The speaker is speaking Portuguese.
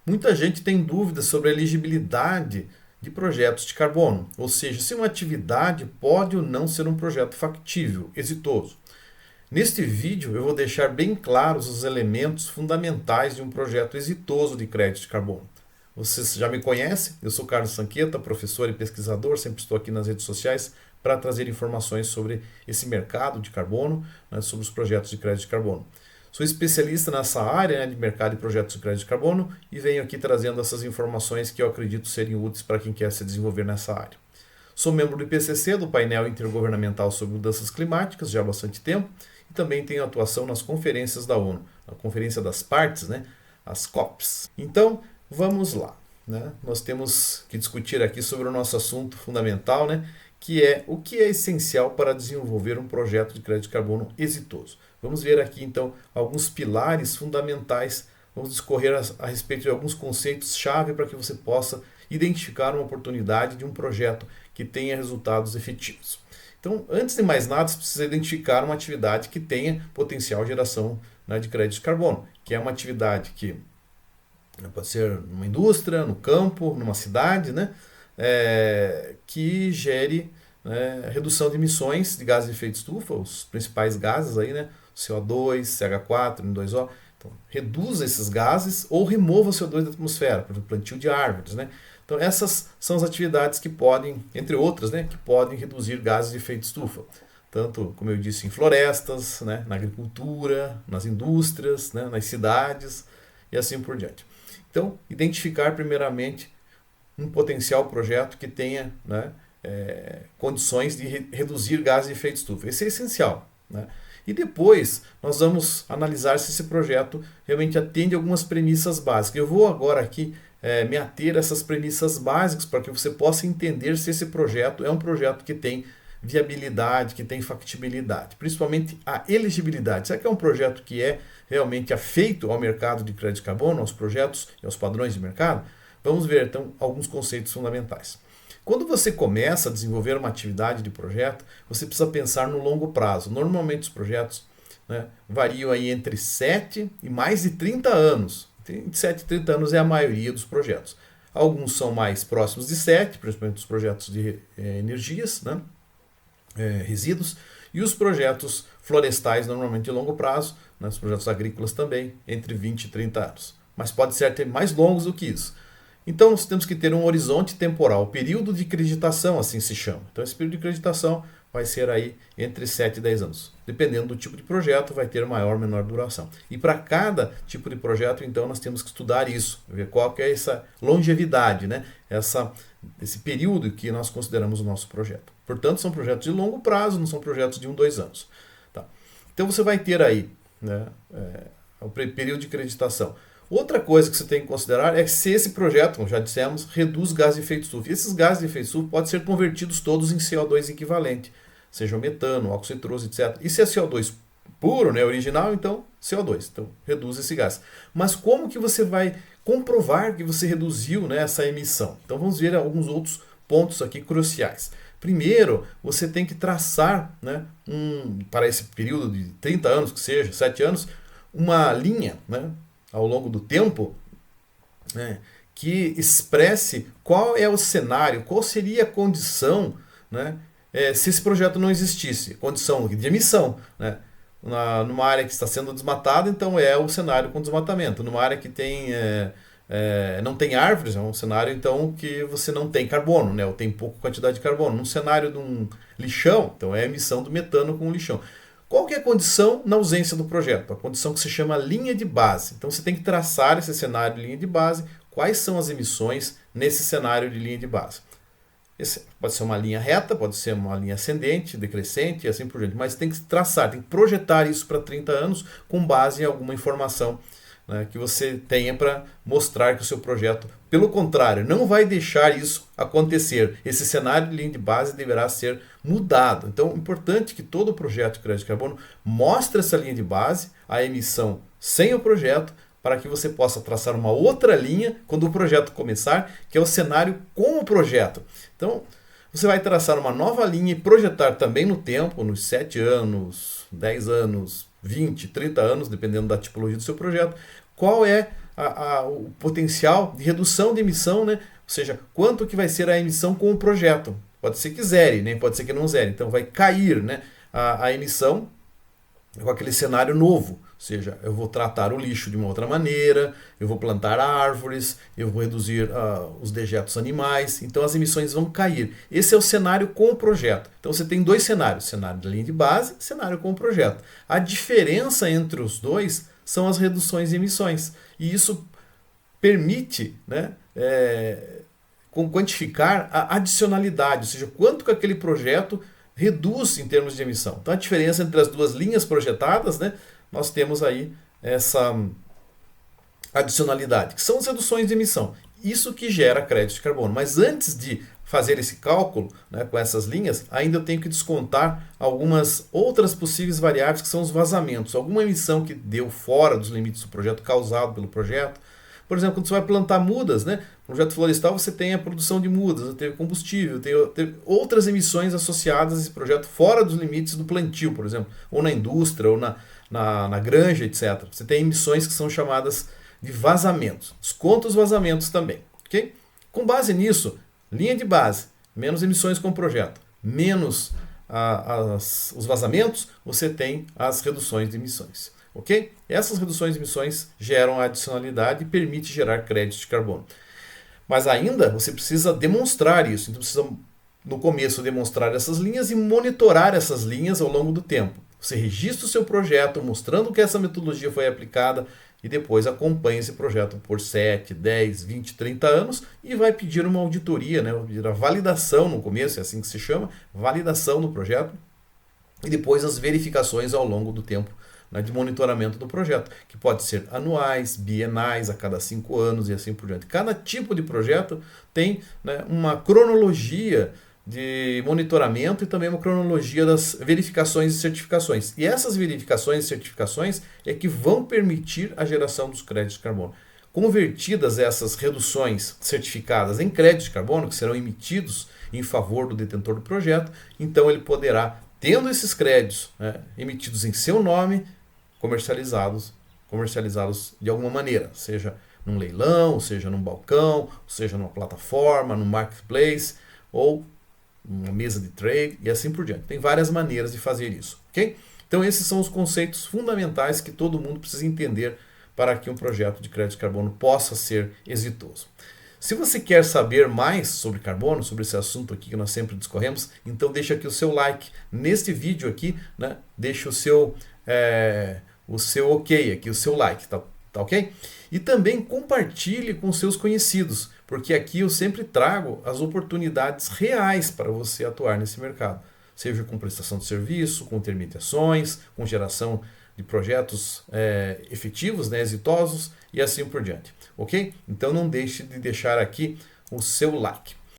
Muita gente tem dúvidas sobre a elegibilidade de projetos de carbono, ou seja, se uma atividade pode ou não ser um projeto factível, exitoso. Neste vídeo eu vou deixar bem claros os elementos fundamentais de um projeto exitoso de crédito de carbono. Vocês já me conhecem, eu sou Carlos Sanqueta, professor e pesquisador, sempre estou aqui nas redes sociais para trazer informações sobre esse mercado de carbono, né, sobre os projetos de crédito de carbono. Sou especialista nessa área, né, de mercado e projetos de crédito de carbono e venho aqui trazendo essas informações que eu acredito serem úteis para quem quer se desenvolver nessa área. Sou membro do IPCC, do painel intergovernamental sobre mudanças climáticas, já há bastante tempo, e também tenho atuação nas conferências da ONU, a Conferência das Partes, né, as COPs. Então, vamos lá. Né? Nós temos que discutir aqui sobre o nosso assunto fundamental, né, que é o que é essencial para desenvolver um projeto de crédito de carbono exitoso. Vamos ver aqui, então, alguns pilares fundamentais. Vamos discorrer a respeito de alguns conceitos-chave para que você possa identificar uma oportunidade de um projeto que tenha resultados efetivos. Então, antes de mais nada, você precisa identificar uma atividade que tenha potencial de geração, né, de crédito de carbono, que é uma atividade que pode ser numa indústria, no campo, numa cidade, né, que gere, né, redução de emissões de gases de efeito estufa, os principais gases aí, né, CO2, CH4, N2O. Então, reduza esses gases ou remova o CO2 da atmosfera, por exemplo, plantio de árvores, né? Então, essas são as atividades que podem, entre outras, né, que podem reduzir gases de efeito estufa. Tanto, como eu disse, em florestas, né, na agricultura, nas indústrias, né, nas cidades e assim por diante. Então, identificar primeiramente um potencial projeto que tenha, né, condições de reduzir gases de efeito estufa. Esse é essencial, né? E depois nós vamos analisar se esse projeto realmente atende algumas premissas básicas. Eu vou agora aqui me ater a essas premissas básicas para que você possa entender se esse projeto é um projeto que tem viabilidade, que tem factibilidade, principalmente a elegibilidade. Será que é um projeto que é realmente afeito ao mercado de crédito de carbono, aos projetos e aos padrões de mercado? Vamos ver então alguns conceitos fundamentais. Quando você começa a desenvolver uma atividade de projeto, você precisa pensar no longo prazo. Normalmente os projetos, né, variam aí entre 7 e mais de 30 anos. Entre 7 e 30 anos é a maioria dos projetos. Alguns são mais próximos de 7, principalmente os projetos de energias, né, resíduos, e os projetos florestais, normalmente de longo prazo, né, os projetos agrícolas também, entre 20 e 30 anos. Mas pode ser até mais longos do que isso. Então, nós temos que ter um horizonte temporal, período de acreditação, assim se chama. Então, esse período de acreditação vai ser aí entre 7 e 10 anos. Dependendo do tipo de projeto, vai ter maior ou menor duração. E para cada tipo de projeto, então, nós temos que estudar isso, ver qual que é essa longevidade, né? Esse período que nós consideramos o nosso projeto. Portanto, são projetos de longo prazo, não são projetos de 1, 2 anos. Tá? Então, você vai ter aí, né, o período de acreditação. Outra coisa que você tem que considerar é que se esse projeto, como já dissemos, reduz gases de efeito estufa. E esses gases de efeito estufa podem ser convertidos todos em CO2 equivalente, seja o metano, óxido nitroso, etc. E se é CO2 puro, né, original, então CO2. Então reduz esse gás. Mas como que você vai comprovar que você reduziu, né, essa emissão? Então vamos ver alguns outros pontos aqui cruciais. Primeiro, você tem que traçar, né, para esse período de 30 anos, que seja, 7 anos, uma linha, né, ao longo do tempo, né, que expresse qual é o cenário, qual seria a condição, né, se esse projeto não existisse. Condição de emissão, né, numa área que está sendo desmatada, então é o cenário com desmatamento. Numa área que não tem árvores, é um cenário então que você não tem carbono, né, ou tem pouca quantidade de carbono. Num cenário de um lixão, então é a emissão do metano com o lixão. Qual que é a condição na ausência do projeto? A condição que se chama linha de base. Então você tem que traçar esse cenário de linha de base, quais são as emissões nesse cenário de linha de base. Esse pode ser uma linha reta, pode ser uma linha ascendente, decrescente e assim por diante, mas tem que traçar, tem que projetar isso para 30 anos com base em alguma informação, né, que você tenha para mostrar que o seu projeto, pelo contrário, não vai deixar isso acontecer. Esse cenário de linha de base deverá ser mudado. Então, é importante que todo projeto de crédito de carbono mostre essa linha de base, a emissão sem o projeto, para que você possa traçar uma outra linha quando o projeto começar, que é o cenário com o projeto. Então, você vai traçar uma nova linha e projetar também no tempo, nos 7 anos, 10 anos, 20, 30 anos, dependendo da tipologia do seu projeto, qual é o potencial de redução de emissão, né? Ou seja, quanto que vai ser a emissão com o projeto. Pode ser que zere, né? Pode ser que não zere. Então vai cair, né, a emissão com aquele cenário novo. Ou seja, eu vou tratar o lixo de uma outra maneira, eu vou plantar árvores, eu vou reduzir os dejetos animais, então as emissões vão cair. Esse é o cenário com o projeto. Então você tem dois cenários, cenário da linha de base e cenário com o projeto. A diferença entre os dois são as reduções de emissões. E isso permite, né, quantificar a adicionalidade, ou seja, quanto que aquele projeto reduz em termos de emissão. Então a diferença entre as duas linhas projetadas, né, nós temos aí essa adicionalidade, que são as reduções de emissão. Isso que gera crédito de carbono. Mas antes de fazer esse cálculo, né, com essas linhas, ainda eu tenho que descontar algumas outras possíveis variáveis, que são os vazamentos. Alguma emissão que deu fora dos limites do projeto, causado pelo projeto. Por exemplo, quando você vai plantar mudas, né, no projeto florestal você tem a produção de mudas, tem combustível, tem outras emissões associadas a esse projeto fora dos limites do plantio, por exemplo, ou na indústria, ou na granja, etc. Você tem emissões que são chamadas de vazamentos. Desconta os vazamentos também. Okay? Com base nisso, linha de base, menos emissões com o projeto, menos os vazamentos, você tem as reduções de emissões. Okay? Essas reduções de emissões geram a adicionalidade e permite gerar crédito de carbono. Mas ainda você precisa demonstrar isso. Então precisa, no começo, demonstrar essas linhas e monitorar essas linhas ao longo do tempo. Você registra o seu projeto mostrando que essa metodologia foi aplicada e depois acompanha esse projeto por 7, 10, 20, 30 anos e vai pedir uma auditoria, né? Vai pedir a validação no começo, é assim que se chama, validação do projeto e depois as verificações ao longo do tempo, né, de monitoramento do projeto, que pode ser anuais, bienais, a cada 5 anos e assim por diante. Cada tipo de projeto tem, né, uma cronologia de monitoramento e também uma cronologia das verificações e certificações. E essas verificações e certificações é que vão permitir a geração dos créditos de carbono. Convertidas essas reduções certificadas em créditos de carbono, que serão emitidos em favor do detentor do projeto, então ele poderá, tendo esses créditos, né, emitidos em seu nome, comercializados de alguma maneira, seja num leilão, seja num balcão, seja numa plataforma, num marketplace ou uma mesa de trade e assim por diante. Tem várias maneiras de fazer isso, ok? Então esses são os conceitos fundamentais que todo mundo precisa entender para que um projeto de crédito de carbono possa ser exitoso. Se você quer saber mais sobre carbono, sobre esse assunto aqui que nós sempre discorremos, então deixa aqui o seu like neste vídeo aqui, né? Deixa o seu ok aqui, o seu like, tá ok? E também compartilhe com seus conhecidos, porque aqui eu sempre trago as oportunidades reais para você atuar nesse mercado, seja com prestação de serviço, com intermediações, com geração de projetos efetivos, né, exitosos e assim por diante, ok? Então não deixe de deixar aqui o seu like.